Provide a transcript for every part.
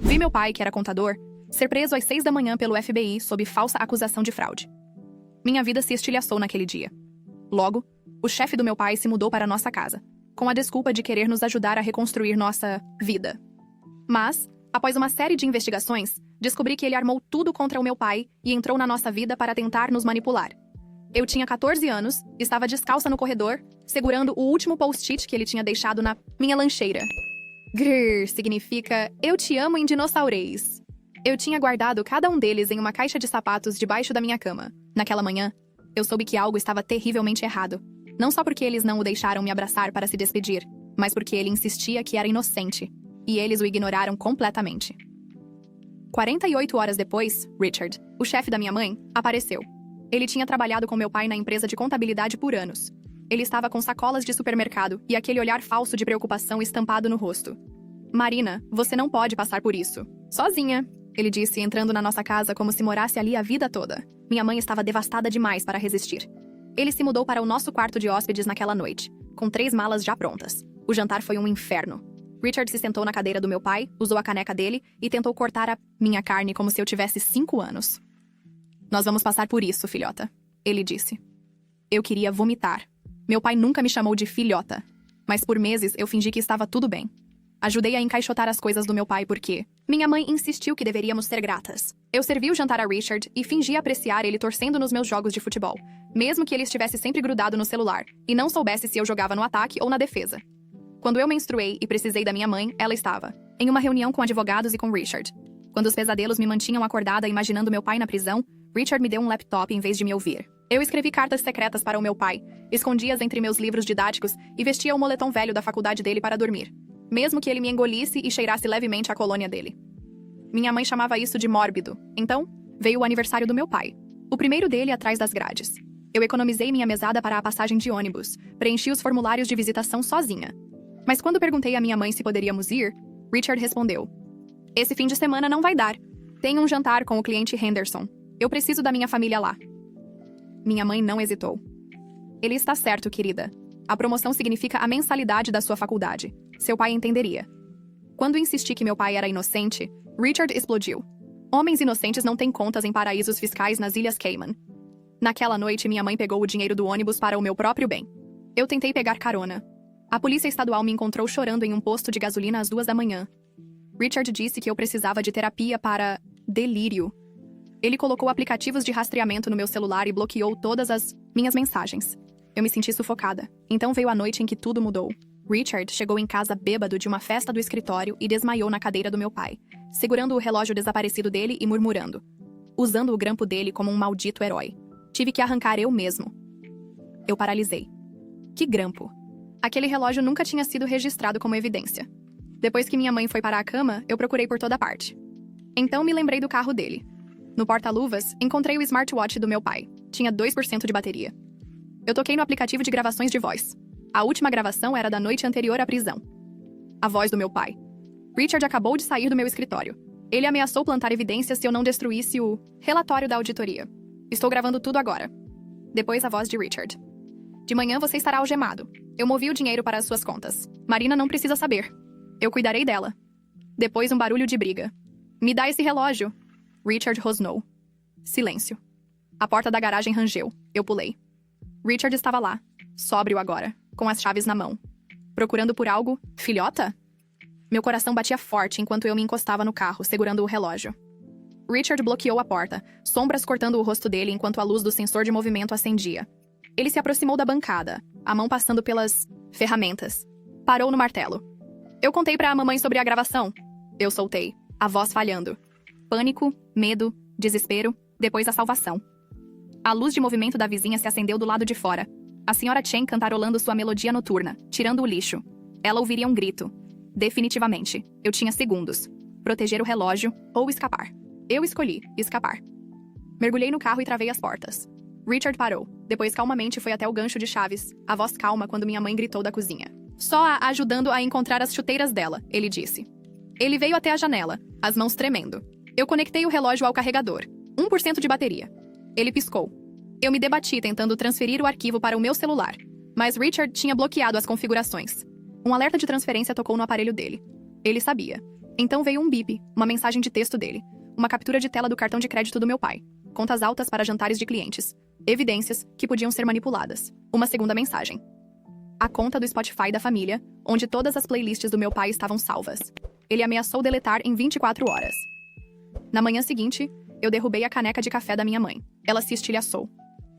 Vi meu pai, que era contador, ser preso às 6 da manhã pelo FBI sob falsa acusação de fraude. Minha vida se estilhaçou naquele dia. Logo, o chefe do meu pai se mudou para nossa casa, com a desculpa de querer nos ajudar a reconstruir nossa vida. Mas, após uma série de investigações, descobri que ele armou tudo contra o meu pai e entrou na nossa vida para tentar nos manipular. Eu tinha 14 anos, estava descalça no corredor, segurando o último post-it que ele tinha deixado na minha lancheira. Grrr significa eu te amo em dinossaureis. Eu tinha guardado cada um deles em uma caixa de sapatos debaixo da minha cama. Naquela manhã, eu soube que algo estava terrivelmente errado. Não só porque eles não o deixaram me abraçar para se despedir, mas porque ele insistia que era inocente. E eles o ignoraram completamente. 48 horas depois, Richard, o chefe da minha mãe, apareceu. Ele tinha trabalhado com meu pai na empresa de contabilidade por anos. Ele estava com sacolas de supermercado e aquele olhar falso de preocupação estampado no rosto. Marina, você não pode passar por isso. Sozinha, ele disse, entrando na nossa casa como se morasse ali a vida toda. Minha mãe estava devastada demais para resistir. Ele se mudou para o nosso quarto de hóspedes naquela noite, com 3 malas já prontas. O jantar foi um inferno. Richard se sentou na cadeira do meu pai, usou a caneca dele e tentou cortar a minha carne como se eu tivesse 5 anos. Nós vamos passar por isso, filhota, ele disse. Eu queria vomitar. Meu pai nunca me chamou de filhota, mas por meses eu fingi que estava tudo bem. Ajudei a encaixotar as coisas do meu pai porque minha mãe insistiu que deveríamos ser gratas. Eu servi o jantar a Richard e fingi apreciar ele torcendo nos meus jogos de futebol, mesmo que ele estivesse sempre grudado no celular e não soubesse se eu jogava no ataque ou na defesa. Quando eu menstruei e precisei da minha mãe, ela estava em uma reunião com advogados e com Richard. Quando os pesadelos me mantinham acordada imaginando meu pai na prisão, Richard me deu um laptop em vez de me ouvir. Eu escrevi cartas secretas para o meu pai, escondi-as entre meus livros didáticos e vestia o moletom velho da faculdade dele para dormir, mesmo que ele me engolisse e cheirasse levemente a colônia dele. Minha mãe chamava isso de mórbido. Então, veio o aniversário do meu pai, o primeiro dele atrás das grades. Eu economizei minha mesada para a passagem de ônibus, preenchi os formulários de visitação sozinha. Mas quando perguntei à minha mãe se poderíamos ir, Richard respondeu: "Esse fim de semana não vai dar. Tenho um jantar com o cliente Henderson. Eu preciso da minha família lá." Minha mãe não hesitou. "Ele está certo, querida. A promoção significa a mensalidade da sua faculdade. Seu pai entenderia." Quando insisti que meu pai era inocente, Richard explodiu. Homens inocentes não têm contas em paraísos fiscais nas Ilhas Cayman. Naquela noite, minha mãe pegou o dinheiro do ônibus para o meu próprio bem. Eu tentei pegar carona. A polícia estadual me encontrou chorando em um posto de gasolina às 2 da manhã. Richard disse que eu precisava de terapia para delírio. Ele colocou aplicativos de rastreamento no meu celular e bloqueou todas as minhas mensagens. Eu me senti sufocada. Então veio a noite em que tudo mudou. Richard chegou em casa bêbado de uma festa do escritório e desmaiou na cadeira do meu pai, segurando o relógio desaparecido dele e murmurando, usando o grampo dele como um maldito herói. Tive que arrancar eu mesmo. Eu paralisei. Que grampo? Aquele relógio nunca tinha sido registrado como evidência. Depois que minha mãe foi para a cama, eu procurei por toda parte. Então me lembrei do carro dele. No porta-luvas, encontrei o smartwatch do meu pai. Tinha 2% de bateria. Eu toquei no aplicativo de gravações de voz. A última gravação era da noite anterior à prisão. A voz do meu pai. Richard acabou de sair do meu escritório. Ele ameaçou plantar evidências se eu não destruísse o relatório da auditoria. Estou gravando tudo agora. Depois a voz de Richard. De manhã você estará algemado. Eu movi o dinheiro para as suas contas. Marina não precisa saber. Eu cuidarei dela. Depois um barulho de briga. Me dá esse relógio. Richard rosnou. Silêncio. A porta da garagem rangeu. Eu pulei. Richard estava lá, sóbrio agora, com as chaves na mão. Procurando por algo? Filhota? Meu coração batia forte enquanto eu me encostava no carro, segurando o relógio. Richard bloqueou a porta, sombras cortando o rosto dele enquanto a luz do sensor de movimento acendia. Ele se aproximou da bancada, a mão passando pelas ferramentas. Parou no martelo. Eu contei para a mamãe sobre a gravação. Eu soltei, a voz falhando. Pânico, medo, desespero, depois a salvação. A luz de movimento da vizinha se acendeu do lado de fora. A senhora Chen cantarolando sua melodia noturna, tirando o lixo. Ela ouviria um grito. Definitivamente, eu tinha segundos. Proteger o relógio ou escapar. Eu escolhi escapar. Mergulhei no carro e travei as portas. Richard parou. Depois calmamente foi até o gancho de chaves, a voz calma quando minha mãe gritou da cozinha. Só a ajudando a encontrar as chuteiras dela, ele disse. Ele veio até a janela, as mãos tremendo. Eu conectei o relógio ao carregador. 1% de bateria. Ele piscou. Eu me debati tentando transferir o arquivo para o meu celular, mas Richard tinha bloqueado as configurações. Um alerta de transferência tocou no aparelho dele. Ele sabia. Então veio um bip, uma mensagem de texto dele, uma captura de tela do cartão de crédito do meu pai, contas altas para jantares de clientes, evidências que podiam ser manipuladas. Uma segunda mensagem. A conta do Spotify da família, onde todas as playlists do meu pai estavam salvas. Ele ameaçou deletar em 24 horas. Na manhã seguinte, eu derrubei a caneca de café da minha mãe. Ela se estilhaçou.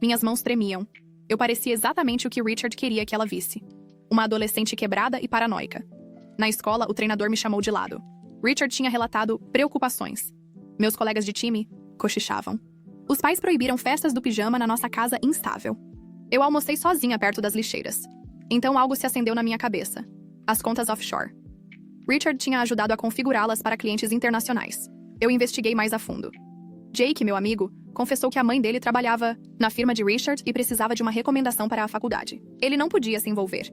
Minhas mãos tremiam. Eu parecia exatamente o que Richard queria que ela visse. Uma adolescente quebrada e paranoica. Na escola, o treinador me chamou de lado. Richard tinha relatado preocupações. Meus colegas de time cochichavam. Os pais proibiram festas do pijama na nossa casa instável. Eu almocei sozinha perto das lixeiras. Então algo se acendeu na minha cabeça. As contas offshore. Richard tinha ajudado a configurá-las para clientes internacionais. Eu investiguei mais a fundo. Jake, meu amigo, confessou que a mãe dele trabalhava na firma de Richard e precisava de uma recomendação para a faculdade. Ele não podia se envolver.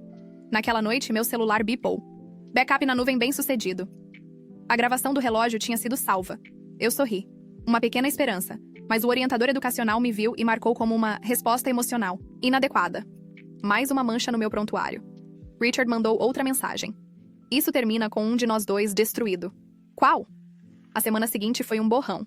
Naquela noite, meu celular bipou. Backup na nuvem bem-sucedido. A gravação do relógio tinha sido salva. Eu sorri. Uma pequena esperança, mas o orientador educacional me viu e marcou como uma resposta emocional, inadequada. Mais uma mancha no meu prontuário. Richard mandou outra mensagem. Isso termina com um de nós dois destruído. Qual? A semana seguinte foi um borrão.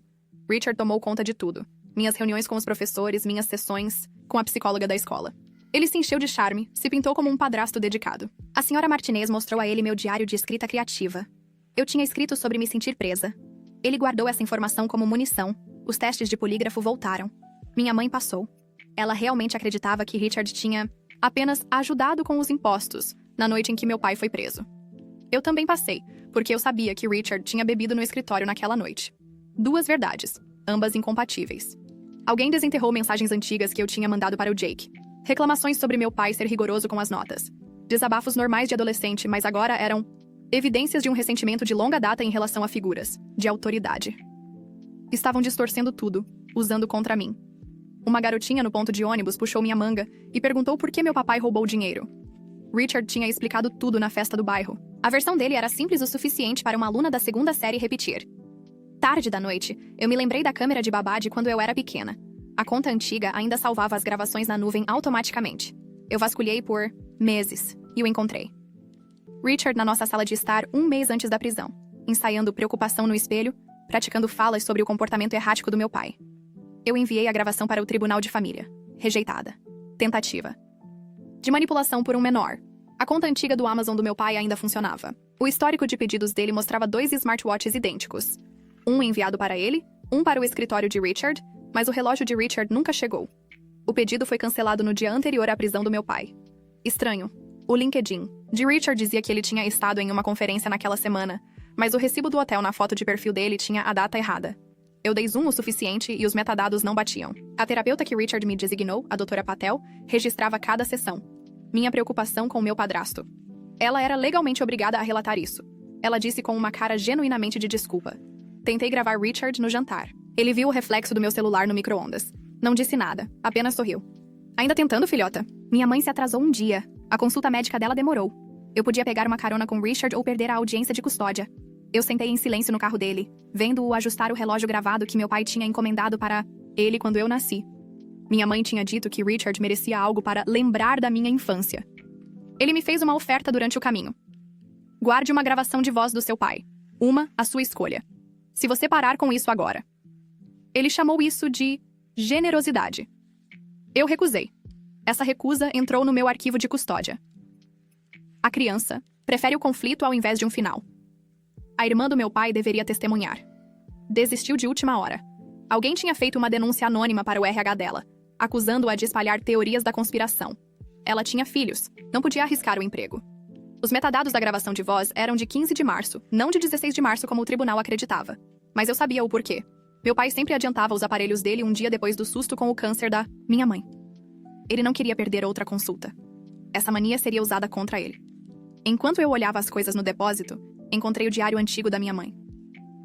Richard tomou conta de tudo. Minhas reuniões com os professores, minhas sessões com a psicóloga da escola. Ele se encheu de charme, se pintou como um padrasto dedicado. A senhora Martinez mostrou a ele meu diário de escrita criativa. Eu tinha escrito sobre me sentir presa. Ele guardou essa informação como munição. Os testes de polígrafo voltaram. Minha mãe passou. Ela realmente acreditava que Richard tinha apenas ajudado com os impostos na noite em que meu pai foi preso. Eu também passei, porque eu sabia que Richard tinha bebido no escritório naquela noite. Duas verdades, ambas incompatíveis. Alguém desenterrou mensagens antigas que eu tinha mandado para o Jake. Reclamações sobre meu pai ser rigoroso com as notas. Desabafos normais de adolescente, mas agora eram evidências de um ressentimento de longa data em relação a figuras, de autoridade. Estavam distorcendo tudo, usando contra mim. Uma garotinha no ponto de ônibus puxou minha manga e perguntou por que meu papai roubou dinheiro. Richard tinha explicado tudo na festa do bairro. A versão dele era simples o suficiente para uma aluna da segunda série repetir. Tarde da noite, eu me lembrei da câmera de babá de quando eu era pequena. A conta antiga ainda salvava as gravações na nuvem automaticamente. Eu vasculhei por meses e o encontrei. Richard na nossa sala de estar 1 mês antes da prisão, ensaiando preocupação no espelho, praticando falas sobre o comportamento errático do meu pai. Eu enviei a gravação para o tribunal de família. Rejeitada. Tentativa. De manipulação por um menor. A conta antiga do Amazon do meu pai ainda funcionava. O histórico de pedidos dele mostrava 2 smartwatches idênticos. Um enviado para ele, um para o escritório de Richard, mas o relógio de Richard nunca chegou. O pedido foi cancelado no dia anterior à prisão do meu pai. Estranho. O LinkedIn de Richard dizia que ele tinha estado em uma conferência naquela semana, mas o recibo do hotel na foto de perfil dele tinha a data errada. Eu dei zoom o suficiente e os metadados não batiam. A terapeuta que Richard me designou, a doutora Patel, registrava cada sessão. Minha preocupação com o meu padrasto. Ela era legalmente obrigada a relatar isso. Ela disse com uma cara genuinamente de desculpa. Tentei gravar Richard no jantar. Ele viu o reflexo do meu celular no micro-ondas. Não disse nada, apenas sorriu. Ainda tentando, filhota? Minha mãe se atrasou um dia. A consulta médica dela demorou. Eu podia pegar uma carona com Richard ou perder a audiência de custódia. Eu sentei em silêncio no carro dele, vendo-o ajustar o relógio gravado que meu pai tinha encomendado para ele quando eu nasci. Minha mãe tinha dito que Richard merecia algo para lembrar da minha infância. Ele me fez uma oferta durante o caminho. Guarde uma gravação de voz do seu pai. Uma, à sua escolha. Se você parar com isso agora. Ele chamou isso de generosidade. Eu recusei. Essa recusa entrou no meu arquivo de custódia. A criança prefere o conflito ao invés de um final. A irmã do meu pai deveria testemunhar. Desistiu de última hora. Alguém tinha feito uma denúncia anônima para o RH dela, acusando-a de espalhar teorias da conspiração. Ela tinha filhos, não podia arriscar o emprego. Os metadados da gravação de voz eram de 15 de março, não de 16 de março como o tribunal acreditava. Mas eu sabia o porquê. Meu pai sempre adiantava os aparelhos dele um dia depois do susto com o câncer da minha mãe. Ele não queria perder outra consulta. Essa mania seria usada contra ele. Enquanto eu olhava as coisas no depósito, encontrei o diário antigo da minha mãe.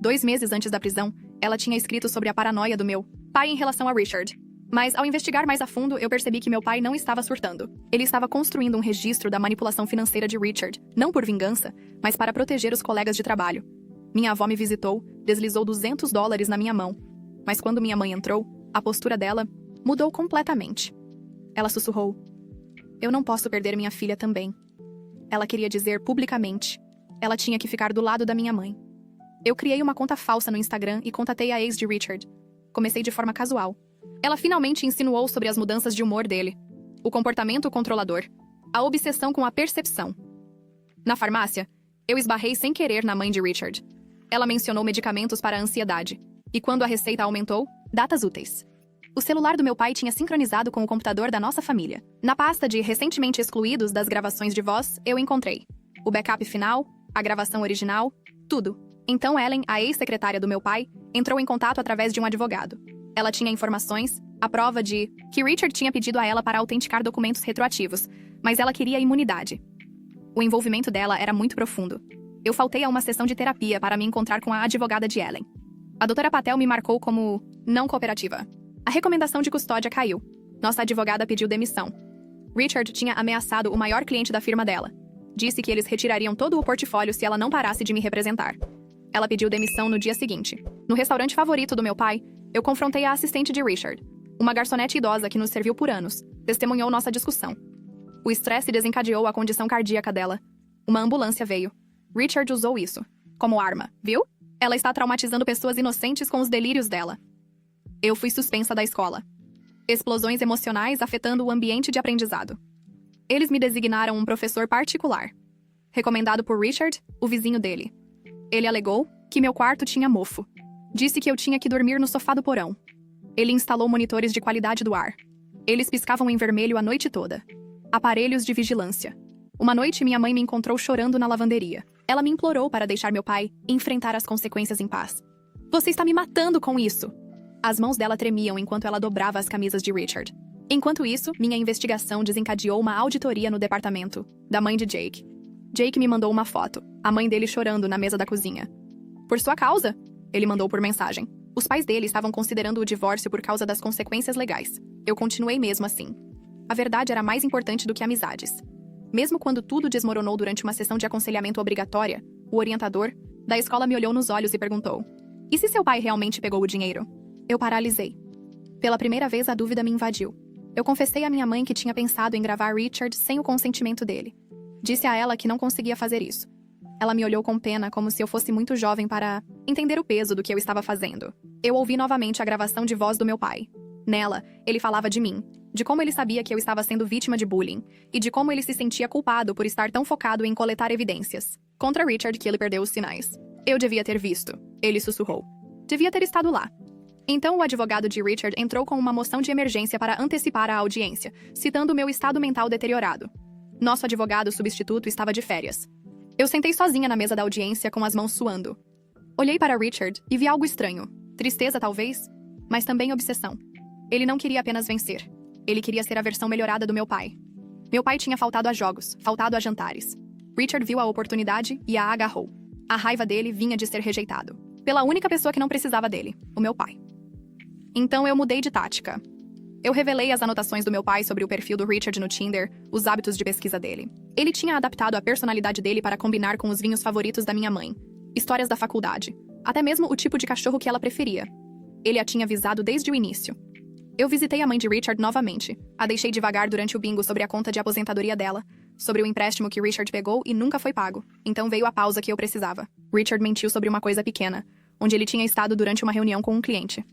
2 meses antes da prisão, ela tinha escrito sobre a paranoia do meu pai em relação a Richard. Mas, ao investigar mais a fundo, eu percebi que meu pai não estava surtando. Ele estava construindo um registro da manipulação financeira de Richard, não por vingança, mas para proteger os colegas de trabalho. Minha avó me visitou, deslizou $200 na minha mão. Mas quando minha mãe entrou, a postura dela mudou completamente. Ela sussurrou: "Eu não posso perder minha filha também." Ela queria dizer publicamente. Ela tinha que ficar do lado da minha mãe. Eu criei uma conta falsa no Instagram e contatei a ex de Richard. Comecei de forma casual. Ela finalmente insinuou sobre as mudanças de humor dele, o comportamento controlador, a obsessão com a percepção. Na farmácia, eu esbarrei sem querer na mãe de Richard. Ela mencionou medicamentos para a ansiedade. E quando a receita aumentou, datas úteis. O celular do meu pai tinha sincronizado com o computador da nossa família. Na pasta de recentemente excluídos das gravações de voz, eu encontrei o backup final, a gravação original, tudo. Então Ellen, a ex-secretária do meu pai, entrou em contato através de um advogado. Ela tinha informações, a prova de que Richard tinha pedido a ela para autenticar documentos retroativos, mas ela queria imunidade. O envolvimento dela era muito profundo. Eu faltei a uma sessão de terapia para me encontrar com a advogada de Ellen. A doutora Patel me marcou como não cooperativa. A recomendação de custódia caiu. Nossa advogada pediu demissão. Richard tinha ameaçado o maior cliente da firma dela. Disse que eles retirariam todo o portfólio se ela não parasse de me representar. Ela pediu demissão no dia seguinte. No restaurante favorito do meu pai, eu confrontei a assistente de Richard, uma garçonete idosa que nos serviu por anos, testemunhou nossa discussão. O estresse desencadeou a condição cardíaca dela. Uma ambulância veio. Richard usou isso como arma, viu? Ela está traumatizando pessoas inocentes com os delírios dela. Eu fui suspensa da escola. Explosões emocionais afetando o ambiente de aprendizado. Eles me designaram um professor particular, recomendado por Richard, o vizinho dele. Ele alegou que meu quarto tinha mofo. Disse que eu tinha que dormir no sofá do porão. Ele instalou monitores de qualidade do ar. Eles piscavam em vermelho a noite toda. Aparelhos de vigilância. Uma noite, minha mãe me encontrou chorando na lavanderia. Ela me implorou para deixar meu pai enfrentar as consequências em paz. Você está me matando com isso! As mãos dela tremiam enquanto ela dobrava as camisas de Richard. Enquanto isso, minha investigação desencadeou uma auditoria no departamento da mãe de Jake. Jake me mandou uma foto, a mãe dele chorando na mesa da cozinha. Por sua causa, ele mandou por mensagem. Os pais dele estavam considerando o divórcio por causa das consequências legais. Eu continuei mesmo assim. A verdade era mais importante do que amizades. Mesmo quando tudo desmoronou durante uma sessão de aconselhamento obrigatória, o orientador da escola me olhou nos olhos e perguntou: "E se seu pai realmente pegou o dinheiro?" Eu paralisei. Pela primeira vez, a dúvida me invadiu. Eu confessei à minha mãe que tinha pensado em gravar Richard sem o consentimento dele. Disse a ela que não conseguia fazer isso. Ela me olhou com pena, como se eu fosse muito jovem para entender o peso do que eu estava fazendo. Eu ouvi novamente a gravação de voz do meu pai. Nela, ele falava de mim, de como ele sabia que eu estava sendo vítima de bullying, e de como ele se sentia culpado por estar tão focado em coletar evidências contra Richard que ele perdeu os sinais. Eu devia ter visto, ele sussurrou. Devia ter estado lá. Então o advogado de Richard entrou com uma moção de emergência para antecipar a audiência, citando meu estado mental deteriorado. Nosso advogado substituto estava de férias. Eu sentei sozinha na mesa da audiência com as mãos suando. Olhei para Richard e vi algo estranho. Tristeza, talvez, mas também obsessão. Ele não queria apenas vencer. Ele queria ser a versão melhorada do meu pai. Meu pai tinha faltado a jogos, faltado a jantares. Richard viu a oportunidade e a agarrou. A raiva dele vinha de ser rejeitado pela única pessoa que não precisava dele, o meu pai. Então eu mudei de tática. Eu revelei as anotações do meu pai sobre o perfil do Richard no Tinder, os hábitos de pesquisa dele. Ele tinha adaptado a personalidade dele para combinar com os vinhos favoritos da minha mãe, histórias da faculdade, até mesmo o tipo de cachorro que ela preferia. Ele a tinha avisado desde o início. Eu visitei a mãe de Richard novamente. A deixei devagar durante o bingo sobre a conta de aposentadoria dela, sobre o empréstimo que Richard pegou e nunca foi pago. Então veio a pausa que eu precisava. Richard mentiu sobre uma coisa pequena, onde ele tinha estado durante uma reunião com um cliente.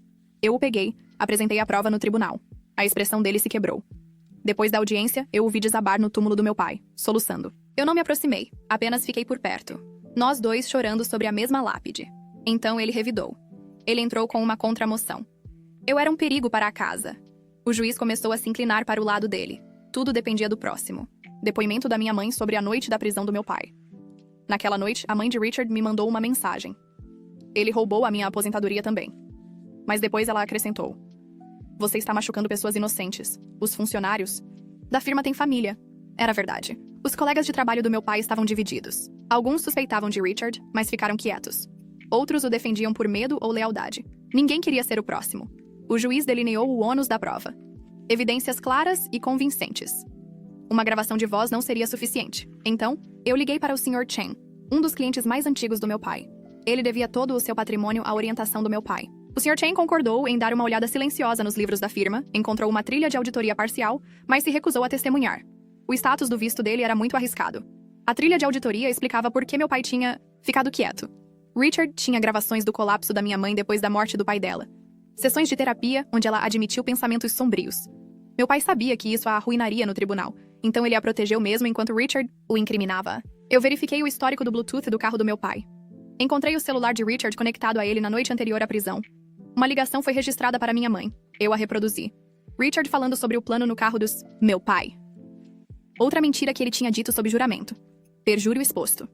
Eu o peguei, apresentei a prova no tribunal. A expressão dele se quebrou. Depois da audiência, eu o vi desabar no túmulo do meu pai, soluçando. Eu não me aproximei, apenas fiquei por perto. Nós dois chorando sobre a mesma lápide. Então ele revidou. Ele entrou com uma contramoção. Eu era um perigo para a casa. O juiz começou a se inclinar para o lado dele. Tudo dependia do próximo. Depoimento da minha mãe sobre a noite da prisão do meu pai. Naquela noite, a mãe de Richard me mandou uma mensagem. Ele roubou a minha aposentadoria também. Mas depois ela acrescentou: "Você está machucando pessoas inocentes. Os funcionários da firma têm família." Era verdade. Os colegas de trabalho do meu pai estavam divididos. Alguns suspeitavam de Richard, mas ficaram quietos. Outros o defendiam por medo ou lealdade. Ninguém queria ser o próximo. O juiz delineou o ônus da prova. Evidências claras e convincentes. Uma gravação de voz não seria suficiente. Então, eu liguei para o Sr. Chen, um dos clientes mais antigos do meu pai. Ele devia todo o seu patrimônio à orientação do meu pai. O Sr. Chen concordou em dar uma olhada silenciosa nos livros da firma, encontrou uma trilha de auditoria parcial, mas se recusou a testemunhar. O status do visto dele era muito arriscado. A trilha de auditoria explicava por que meu pai tinha ficado quieto. Richard tinha gravações do colapso da minha mãe depois da morte do pai dela. Sessões de terapia onde ela admitiu pensamentos sombrios. Meu pai sabia que isso a arruinaria no tribunal, então ele a protegeu mesmo enquanto Richard o incriminava. Eu verifiquei o histórico do Bluetooth do carro do meu pai. Encontrei o celular de Richard conectado a ele na noite anterior à prisão. Uma ligação foi registrada para minha mãe. Eu a reproduzi. Richard falando sobre o plano no carro dos meu pai. Outra mentira que ele tinha dito sob juramento. Perjúrio exposto.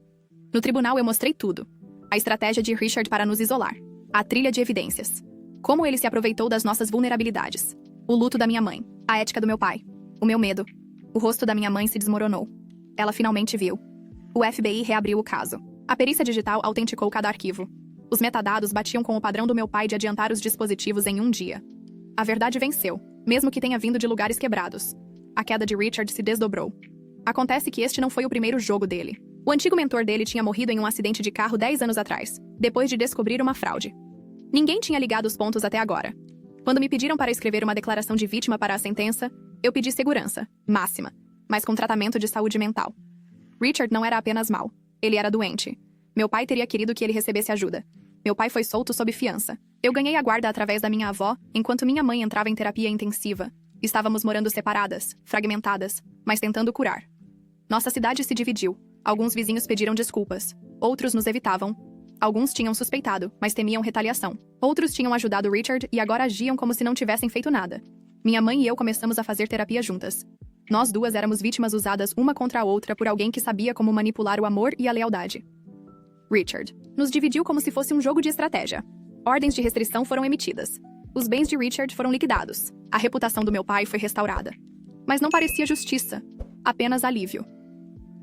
No tribunal eu mostrei tudo. A estratégia de Richard para nos isolar. A trilha de evidências. Como ele se aproveitou das nossas vulnerabilidades. O luto da minha mãe. A ética do meu pai. O meu medo. O rosto da minha mãe se desmoronou. Ela finalmente viu. O FBI reabriu o caso. A perícia digital autenticou cada arquivo. Os metadados batiam com o padrão do meu pai de adiantar os dispositivos em um dia. A verdade venceu, mesmo que tenha vindo de lugares quebrados. A queda de Richard se desdobrou. Acontece que este não foi o primeiro jogo dele. O antigo mentor dele tinha morrido em um acidente de carro 10 anos atrás, depois de descobrir uma fraude. Ninguém tinha ligado os pontos até agora. Quando me pediram para escrever uma declaração de vítima para a sentença, eu pedi segurança, máxima, mas com tratamento de saúde mental. Richard não era apenas mau. Ele era doente. Meu pai teria querido que ele recebesse ajuda. Meu pai foi solto sob fiança. Eu ganhei a guarda através da minha avó, enquanto minha mãe entrava em terapia intensiva. Estávamos morando separadas, fragmentadas, mas tentando curar. Nossa cidade se dividiu. Alguns vizinhos pediram desculpas. Outros nos evitavam. Alguns tinham suspeitado, mas temiam retaliação. Outros tinham ajudado Richard e agora agiam como se não tivessem feito nada. Minha mãe e eu começamos a fazer terapia juntas. Nós duas éramos vítimas usadas uma contra a outra por alguém que sabia como manipular o amor e a lealdade. Richard nos dividiu como se fosse um jogo de estratégia. Ordens de restrição foram emitidas. Os bens de Richard foram liquidados. A reputação do meu pai foi restaurada. Mas não parecia justiça, apenas alívio.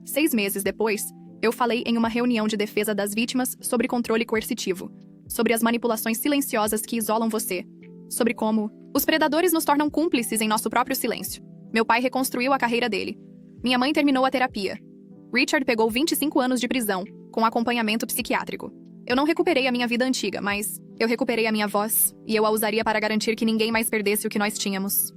6 meses depois, eu falei em uma reunião de defesa das vítimas sobre controle coercitivo, sobre as manipulações silenciosas que isolam você, sobre como os predadores nos tornam cúmplices em nosso próprio silêncio. Meu pai reconstruiu a carreira dele. Minha mãe terminou a terapia. Richard pegou 25 anos de prisão, com acompanhamento psiquiátrico. Eu não recuperei a minha vida antiga, mas eu recuperei a minha voz, e eu a usaria para garantir que ninguém mais perdesse o que nós tínhamos.